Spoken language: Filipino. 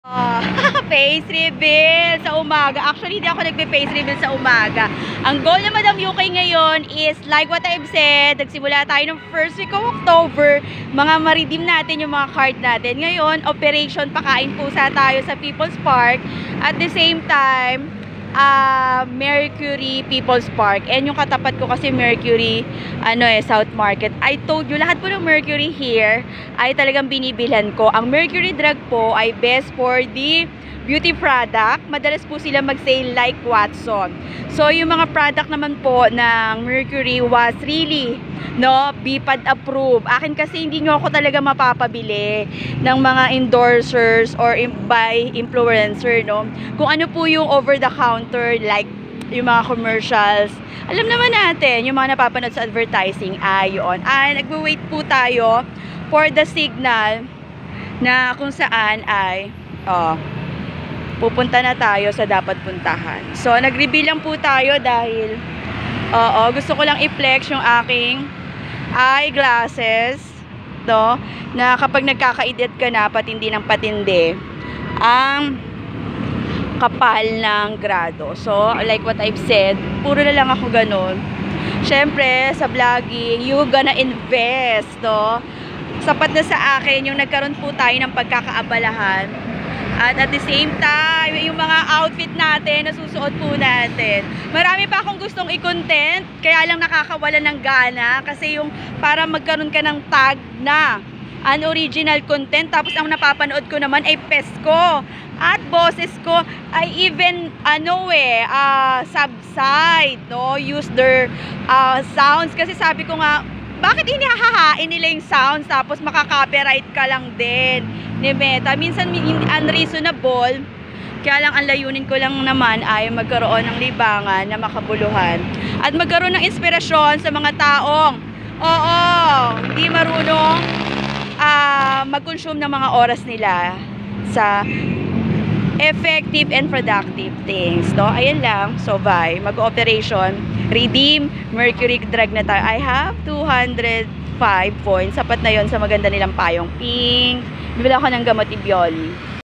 Oh, face reveal sa umaga. Actually, hindi ako nagbe-face reveal sa umaga. Ang goal ng Madam UK ngayon is, like what I've said, nagsimula tayo ng first week of October, mga ma-redeem natin yung mga card natin. Ngayon, Operation Pakain Pusa tayo sa People's Park. At the same time, Mercury People's Park. And yung katapat ko kasi Mercury, South Market. I told you, lahat po ng Mercury here ay talagang binibilhan ko. Ang Mercury Drug po ay best for the beauty product. Madalas po sila mag-sale like Watson. So, yung mga product naman po ng Mercury was really, BPAD approved. Akin kasi hindi nyo ako talaga mapapabili ng mga endorsers or by influencer, Kung ano po yung over the counter, like yung mga commercials. Alam naman natin, yung mga napapanood sa advertising, yun. Nagwe-wait po tayo for the signal na kung saan ay, pupunta na tayo sa dapat puntahan. So, nag-reveal lang po tayo dahil, gusto ko lang i-flex yung aking eyeglasses, na kapag nagkaka-edit ka na, patindi ng patindi, ang kapal ng grado. So, like what I've said, puro na lang ako ganun. Syempre, sa vlogging, you gonna invest, Sapat na sa akin yung nagkaroon po tayo ng pagkakaabalahan. At the same time, yung mga outfit natin, nasusuot po natin. Marami pa akong gustong i-content, kaya lang nakakawala ng gana. Kasi yung para magkaroon ka ng tag na unoriginal content, tapos ang napapanood ko naman ay pesko. At boses ko ay even, subside, use their sounds. Kasi sabi ko nga, bakit inihahain nila yung sounds tapos makaka-copyright ka lang din ni Meta? Minsan unreasonable. Kaya lang ang layunin ko lang naman ay magkaroon ng libangan na makabuluhan at magkaroon ng inspirasyon sa mga taong hindi marunong mag-consume ng mga oras nila sa effective and productive things, Ayan lang. So, bye. Mag-operation. Redeem. Mercury Drug na tayo. I have 205 points. Sapat na yon sa maganda nilang payong pink. Bibila ako ng gamot Ibioli.